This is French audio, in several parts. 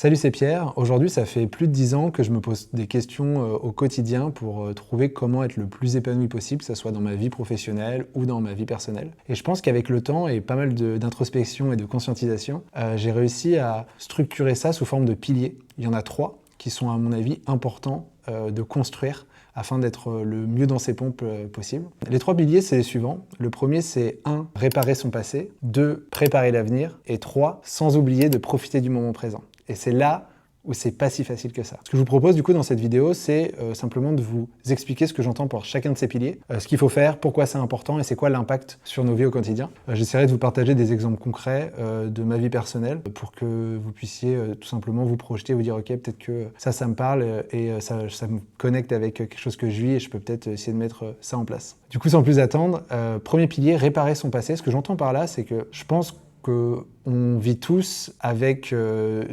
Salut, c'est Pierre. Aujourd'hui, ça fait plus de 10 ans que je me pose des questions au quotidien pour trouver comment être le plus épanoui possible, que ce soit dans ma vie professionnelle ou dans ma vie personnelle. Et je pense qu'avec le temps et pas mal d'introspection et de conscientisation, j'ai réussi à structurer ça sous forme de piliers. Il y en a 3 qui sont, à mon avis, importants de construire afin d'être le mieux dans ses pompes possible. Les 3 piliers, c'est les suivants. Le premier, c'est 1, réparer son passé, 2, préparer l'avenir, et 3, sans oublier de profiter du moment présent. Et c'est là où c'est pas si facile que ça. Ce que je vous propose du coup dans cette vidéo, c'est simplement de vous expliquer ce que j'entends pour chacun de ces piliers, ce qu'il faut faire, pourquoi c'est important et c'est quoi l'impact sur nos vies au quotidien. J'essaierai de vous partager des exemples concrets de ma vie personnelle pour que vous puissiez tout simplement vous projeter et vous dire ok, peut-être que ça me parle et ça me connecte avec quelque chose que je vis et je peux peut-être essayer de mettre ça en place. Du coup, sans plus attendre, premier pilier, réparer son passé. Ce que j'entends par là, c'est que je pense qu'on vit tous avec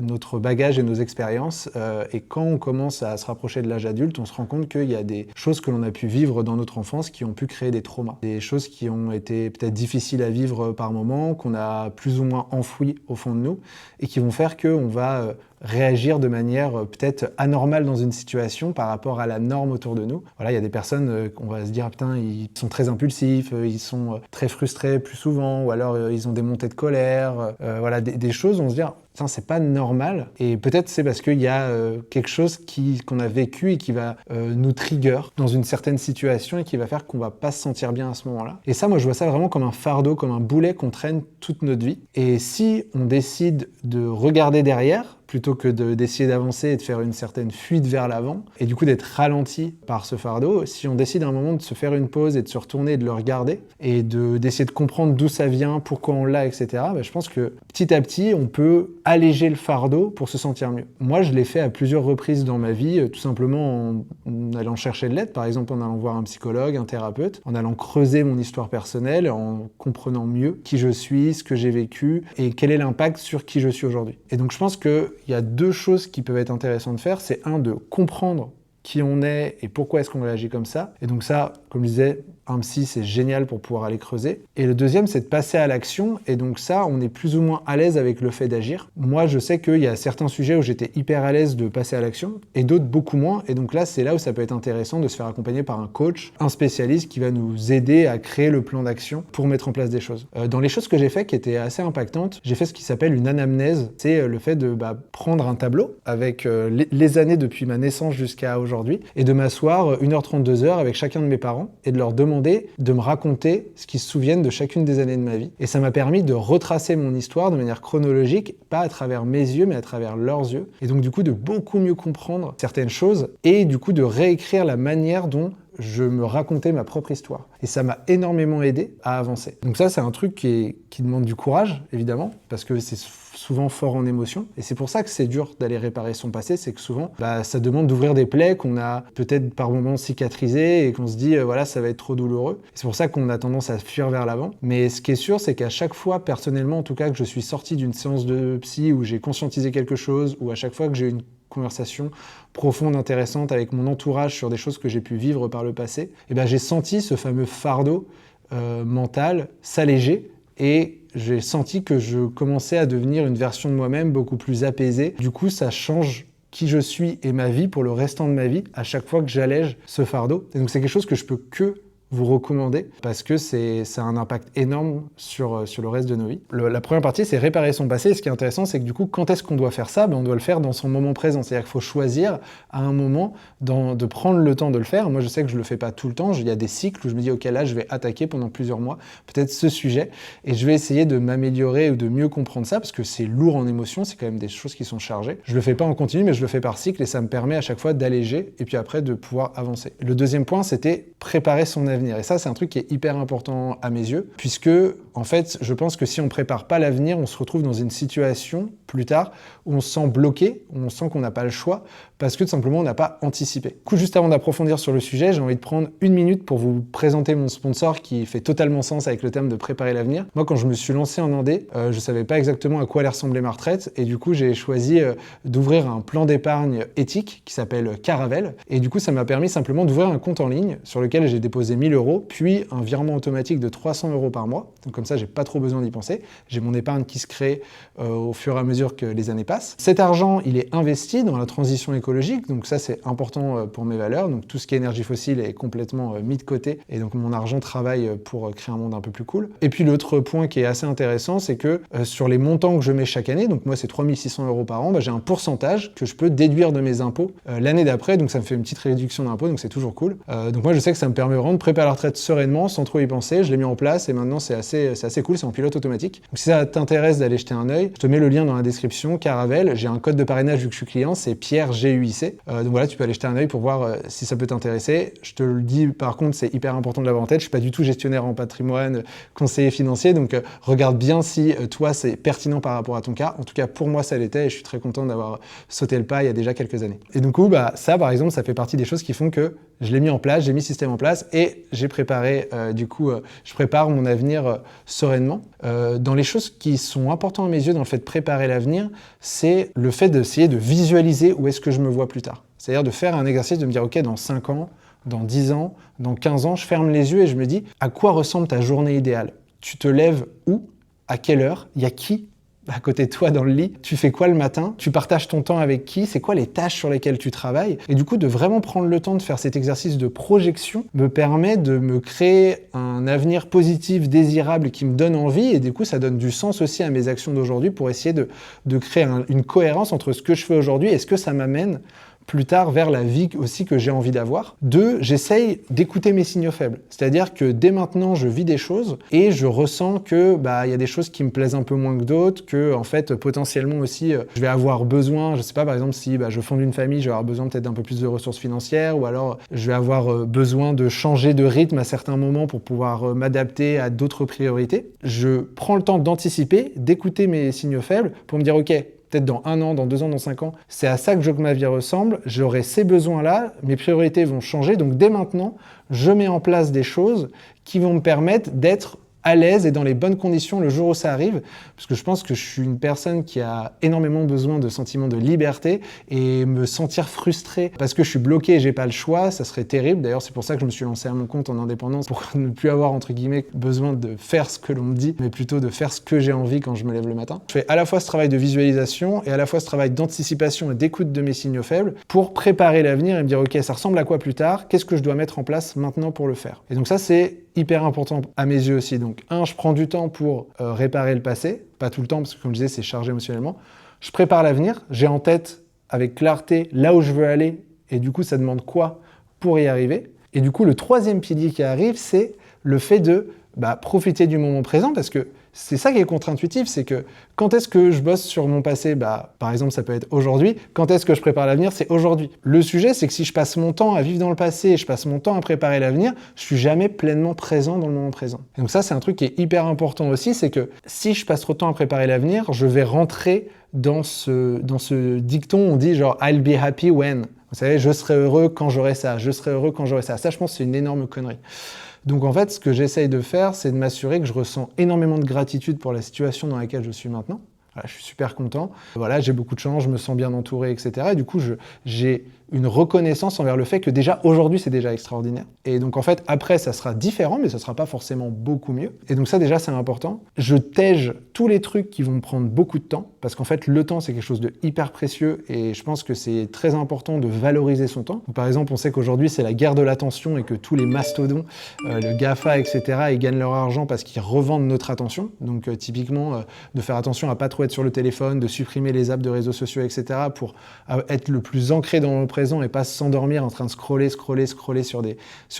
notre bagage et nos expériences et quand on commence à se rapprocher de l'âge adulte, on se rend compte qu'il y a des choses que l'on a pu vivre dans notre enfance qui ont pu créer des traumas. Des choses qui ont été peut-être difficiles à vivre par moments, qu'on a plus ou moins enfouies au fond de nous et qui vont faire qu'on va réagir de manière peut-être anormale dans une situation par rapport à la norme autour de nous. Voilà, il y a des personnes qu'on va se dire, putain, ils sont très impulsifs, ils sont très frustrés plus souvent, ou alors ils ont des montées de colère, voilà, des choses où on se dit, putain, c'est pas normal. Et peut-être c'est parce qu'il y a quelque chose qu'on a vécu et qui va nous trigger dans une certaine situation et qui va faire qu'on va pas se sentir bien à ce moment-là. Et ça, moi, je vois ça vraiment comme un fardeau, comme un boulet qu'on traîne toute notre vie. Et si on décide de regarder derrière, plutôt que d'essayer d'avancer et de faire une certaine fuite vers l'avant, et du coup d'être ralenti par ce fardeau, si on décide à un moment de se faire une pause et de se retourner et de le regarder, et d'essayer de comprendre d'où ça vient, pourquoi on l'a, etc., je pense que petit à petit, on peut alléger le fardeau pour se sentir mieux. Moi, je l'ai fait à plusieurs reprises dans ma vie, tout simplement en allant chercher de l'aide, par exemple en allant voir un psychologue, un thérapeute, en allant creuser mon histoire personnelle, en comprenant mieux qui je suis, ce que j'ai vécu, et quel est l'impact sur qui je suis aujourd'hui. Et donc je pense qu'il y a 2 choses qui peuvent être intéressantes de faire, c'est 1, de comprendre qui on est et pourquoi est-ce qu'on réagit comme ça. Et donc ça, comme je disais, un psy, c'est génial pour pouvoir aller creuser. Et le deuxième, c'est de passer à l'action. Et donc ça, on est plus ou moins à l'aise avec le fait d'agir. Moi, je sais qu'il y a certains sujets où j'étais hyper à l'aise de passer à l'action et d'autres beaucoup moins. Et donc là, c'est là où ça peut être intéressant de se faire accompagner par un coach, un spécialiste qui va nous aider à créer le plan d'action pour mettre en place des choses. Dans les choses que j'ai fait qui étaient assez impactantes, j'ai fait ce qui s'appelle une anamnèse. C'est le fait de prendre un tableau avec les années depuis ma naissance jusqu'à aujourd'hui et de m'asseoir 1h30, 2h avec chacun de mes parents et de leur demander de me raconter ce qu'ils se souviennent de chacune des années de ma vie. Et ça m'a permis de retracer mon histoire de manière chronologique, pas à travers mes yeux, mais à travers leurs yeux. Et donc du coup, de beaucoup mieux comprendre certaines choses et du coup de réécrire la manière dont je me racontais ma propre histoire. Et ça m'a énormément aidé à avancer. Donc ça, c'est un truc qui demande du courage, évidemment, parce que c'est souvent fort en émotion. Et c'est pour ça que c'est dur d'aller réparer son passé, c'est que souvent, ça demande d'ouvrir des plaies qu'on a peut-être par moments cicatrisées et qu'on se dit, voilà, ça va être trop douloureux. C'est pour ça qu'on a tendance à fuir vers l'avant. Mais ce qui est sûr, c'est qu'à chaque fois, personnellement, en tout cas, que je suis sorti d'une séance de psy où j'ai conscientisé quelque chose, ou à chaque fois que j'ai eu une conversation profonde, intéressante avec mon entourage sur des choses que j'ai pu vivre par le passé, j'ai senti ce fameux fardeau mental s'alléger et j'ai senti que je commençais à devenir une version de moi-même beaucoup plus apaisée. Du coup, ça change qui je suis et ma vie pour le restant de ma vie à chaque fois que j'allège ce fardeau. Et donc c'est quelque chose que je peux que vous recommander parce que ça a un impact énorme sur le reste de nos vies. La première partie, c'est réparer son passé. Et ce qui est intéressant, c'est que du coup, quand est-ce qu'on doit faire ça ? On doit le faire dans son moment présent. C'est-à-dire qu'il faut choisir à un moment de prendre le temps de le faire. Moi, je sais que je le fais pas tout le temps. Il y a des cycles où je me dis, ok, là, je vais attaquer pendant plusieurs mois peut-être ce sujet et je vais essayer de m'améliorer ou de mieux comprendre ça parce que c'est lourd en émotion. C'est quand même des choses qui sont chargées. Je le fais pas en continu, mais je le fais par cycle et ça me permet à chaque fois d'alléger et puis après de pouvoir avancer. Le deuxième point, c'était préparer son avenir. Et ça, c'est un truc qui est hyper important à mes yeux, puisque, en fait, je pense que si on prépare pas l'avenir, on se retrouve dans une situation, plus tard, où on se sent bloqué, où on sent qu'on n'a pas le choix, parce que tout simplement, on n'a pas anticipé. Du coup, juste avant d'approfondir sur le sujet, j'ai envie de prendre 1 minute pour vous présenter mon sponsor qui fait totalement sens avec le thème de préparer l'avenir. Moi, quand je me suis lancé en Indé, je savais pas exactement à quoi allait ressembler ma retraite, et du coup, j'ai choisi d'ouvrir un plan d'épargne éthique qui s'appelle Caravelle, et du coup, ça m'a permis simplement d'ouvrir un compte en ligne sur lequel j'ai déposé 1 1 000 €, puis un virement automatique de 300 € par mois. Donc comme ça, j'ai pas trop besoin d'y penser. J'ai mon épargne qui se crée au fur et à mesure que les années passent. Cet argent, il est investi dans la transition écologique, donc ça c'est important pour mes valeurs. Donc tout ce qui est énergie fossile est complètement mis de côté, et donc mon argent travaille pour créer un monde un peu plus cool. Et puis l'autre point qui est assez intéressant, c'est que sur les montants que je mets chaque année, donc moi c'est 3 600 € par an, j'ai un pourcentage que je peux déduire de mes impôts l'année d'après, donc ça me fait une petite réduction d'impôts, donc c'est toujours cool. Donc moi je sais que ça me permet vraiment de préparer la retraite sereinement, sans trop y penser. Je l'ai mis en place et maintenant c'est assez cool, c'est en pilote automatique. Donc si ça t'intéresse d'aller jeter un œil, je te mets le lien dans la description. Caravelle, j'ai un code de parrainage vu que je suis client, c'est Pierre GUIC. Donc voilà, tu peux aller jeter un œil pour voir si ça peut t'intéresser. Je te le dis par contre, c'est hyper important de l'avoir en tête. Je suis pas du tout gestionnaire en patrimoine, conseiller financier, donc regarde bien si toi c'est pertinent par rapport à ton cas. En tout cas pour moi ça l'était et je suis très content d'avoir sauté le pas il y a déjà quelques années. Et du coup ça par exemple ça fait partie des choses qui font que je l'ai mis en place, j'ai mis le système en place et j'ai préparé je prépare mon avenir sereinement. Dans les choses qui sont importantes à mes yeux dans le fait de préparer l'avenir, c'est le fait d'essayer de visualiser où est-ce que je me vois plus tard. C'est-à-dire de faire un exercice de me dire ok, dans 5 ans, dans 10 ans, dans 15 ans, je ferme les yeux et je me dis à quoi ressemble ta journée idéale. Tu te lèves où? À quelle heure? Il y a qui à côté de toi dans le lit? Tu fais quoi le matin? Tu partages ton temps avec qui? C'est quoi les tâches sur lesquelles tu travailles? Et du coup, de vraiment prendre le temps de faire cet exercice de projection me permet de me créer un avenir positif, désirable, qui me donne envie. Et du coup, ça donne du sens aussi à mes actions d'aujourd'hui pour essayer de créer une cohérence entre ce que je fais aujourd'hui et ce que ça m'amène plus tard vers la vie aussi que j'ai envie d'avoir. 2, j'essaye d'écouter mes signaux faibles. C'est-à-dire que dès maintenant, je vis des choses et je ressens que y a des choses qui me plaisent un peu moins que d'autres, que en fait potentiellement aussi je vais avoir besoin, je sais pas, par exemple si je fonde une famille, je vais avoir besoin peut-être d'un peu plus de ressources financières, ou alors je vais avoir besoin de changer de rythme à certains moments pour pouvoir m'adapter à d'autres priorités. Je prends le temps d'anticiper, d'écouter mes signaux faibles pour me dire ok, peut-être dans 1 an, dans 2 ans, dans 5 ans, c'est à ça que je veux que ma vie ressemble, j'aurai ces besoins-là, mes priorités vont changer, donc dès maintenant, je mets en place des choses qui vont me permettre d'être à l'aise et dans les bonnes conditions le jour où ça arrive, parce que je pense que je suis une personne qui a énormément besoin de sentiments de liberté, et me sentir frustré parce que je suis bloqué et j'ai pas le choix, ça serait terrible. D'ailleurs, c'est pour ça que je me suis lancé à mon compte en indépendance, pour ne plus avoir entre guillemets besoin de faire ce que l'on me dit, mais plutôt de faire ce que j'ai envie quand je me lève le matin. Je fais à la fois ce travail de visualisation et à la fois ce travail d'anticipation et d'écoute de mes signaux faibles pour préparer l'avenir et me dire ok, ça ressemble à quoi plus tard, qu'est-ce que je dois mettre en place maintenant pour le faire. Et donc ça, c'est hyper important à mes yeux aussi. Donc je prends du temps pour réparer le passé, pas tout le temps parce que comme je disais, c'est chargé émotionnellement. Je prépare l'avenir, j'ai en tête avec clarté là où je veux aller et du coup ça demande quoi pour y arriver. Et du coup le troisième pilier qui arrive, c'est le fait de profiter du moment présent, parce que c'est ça qui est contre-intuitif, c'est que quand est-ce que je bosse sur mon passé, par exemple ça peut être aujourd'hui, quand est-ce que je prépare l'avenir, c'est aujourd'hui. Le sujet, c'est que si je passe mon temps à vivre dans le passé et je passe mon temps à préparer l'avenir, je suis jamais pleinement présent dans le moment présent. Et donc ça, c'est un truc qui est hyper important aussi, c'est que si je passe trop de temps à préparer l'avenir, je vais rentrer dans ce dicton, on dit genre « I'll be happy when ». Vous savez, je serai heureux quand j'aurai ça, je serai heureux quand j'aurai ça. Ça, je pense, c'est une énorme connerie. Donc en fait, ce que j'essaye de faire, c'est de m'assurer que je ressens énormément de gratitude pour la situation dans laquelle je suis maintenant. Voilà, je suis super content. Voilà, j'ai beaucoup de chance, je me sens bien entouré, etc. Et du coup, j'ai une reconnaissance envers le fait que déjà aujourd'hui c'est déjà extraordinaire. Et donc en fait après ça sera différent, mais ça sera pas forcément beaucoup mieux. Et donc ça déjà c'est important. Je tège tous les trucs qui vont me prendre beaucoup de temps, parce qu'en fait le temps c'est quelque chose de hyper précieux et je pense que c'est très important de valoriser son temps. Donc, par exemple on sait qu'aujourd'hui c'est la guerre de l'attention et que tous les mastodons, le GAFA, etc. ils gagnent leur argent parce qu'ils revendent notre attention. Donc typiquement de faire attention à pas trop être sur le téléphone, de supprimer les apps de réseaux sociaux, etc. pour être le plus ancré dans le présent et pas s'endormir en train de scroller sur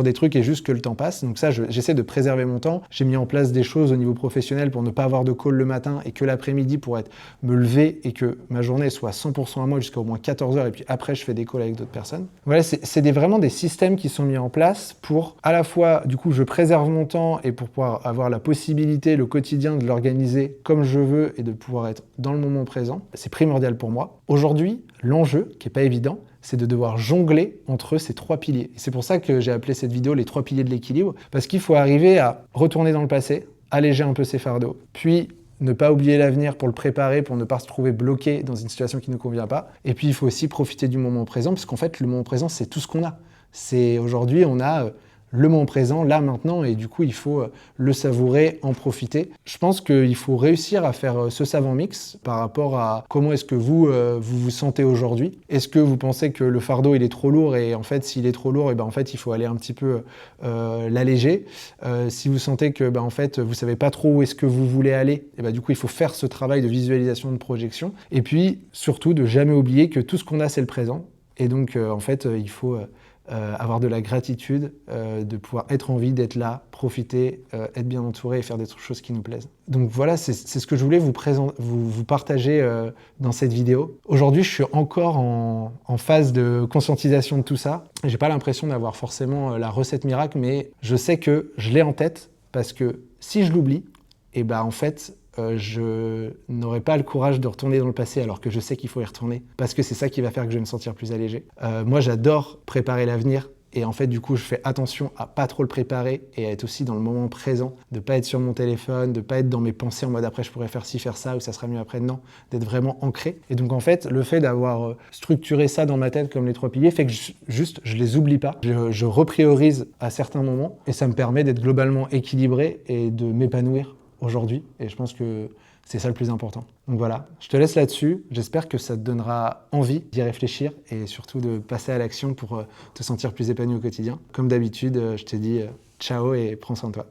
des trucs et juste que le temps passe. Donc ça, j'essaie de préserver mon temps. J'ai mis en place des choses au niveau professionnel pour ne pas avoir de call le matin et que l'après-midi pour me lever et que ma journée soit 100% à moi jusqu'à au moins 14 heures et puis après je fais des calls avec d'autres personnes. Voilà, c'est vraiment des systèmes qui sont mis en place pour à la fois, du coup, je préserve mon temps et pour pouvoir avoir la possibilité, le quotidien de l'organiser comme je veux et de pouvoir être dans le moment présent. C'est primordial pour moi. Aujourd'hui, l'enjeu, qui est pas évident, c'est de devoir jongler entre ces 3 piliers. Et c'est pour ça que j'ai appelé cette vidéo les 3 piliers de l'équilibre, parce qu'il faut arriver à retourner dans le passé, alléger un peu ses fardeaux, puis ne pas oublier l'avenir pour le préparer, pour ne pas se trouver bloqué dans une situation qui ne nous convient pas. Et puis il faut aussi profiter du moment présent, parce qu'en fait le moment présent c'est tout ce qu'on a. C'est aujourd'hui on a le moment présent, là, maintenant, et du coup, il faut le savourer, en profiter. Je pense qu'il faut réussir à faire ce savant mix par rapport à comment est-ce que vous vous sentez aujourd'hui. Est-ce que vous pensez que le fardeau, il est trop lourd et en fait, s'il est trop lourd, et ben, en fait, il faut aller un petit peu l'alléger. Si vous sentez que ben, en fait, vous savez pas trop où est-ce que vous voulez aller, et ben, du coup, il faut faire ce travail de visualisation, de projection. Et puis, surtout, de jamais oublier que tout ce qu'on a, c'est le présent. Et donc, en fait, il faut avoir de la gratitude, de pouvoir être en vie, d'être là, profiter, être bien entouré et faire des choses qui nous plaisent. Donc voilà, c'est ce que je voulais vous partager dans cette vidéo. Aujourd'hui, je suis encore en phase de conscientisation de tout ça. J'ai pas l'impression d'avoir forcément la recette miracle, mais je sais que je l'ai en tête parce que si je l'oublie, et ben en fait, je n'aurai pas le courage de retourner dans le passé alors que je sais qu'il faut y retourner parce que c'est ça qui va faire que je vais me sentir plus allégé. Moi, j'adore préparer l'avenir et en fait, du coup, je fais attention à pas trop le préparer et à être aussi dans le moment présent, de pas être sur mon téléphone, de pas être dans mes pensées en mode après je pourrais faire ci, faire ça ou ça sera mieux après. Non, d'être vraiment ancré. Et donc en fait, le fait d'avoir structuré ça dans ma tête comme les 3 piliers fait que je les oublie pas. Je repriorise à certains moments et ça me permet d'être globalement équilibré et de m'épanouir aujourd'hui, et je pense que c'est ça le plus important. Donc voilà, je te laisse là-dessus, j'espère que ça te donnera envie d'y réfléchir et surtout de passer à l'action pour te sentir plus épanoui au quotidien. Comme d'habitude, je te dis ciao et prends soin de toi.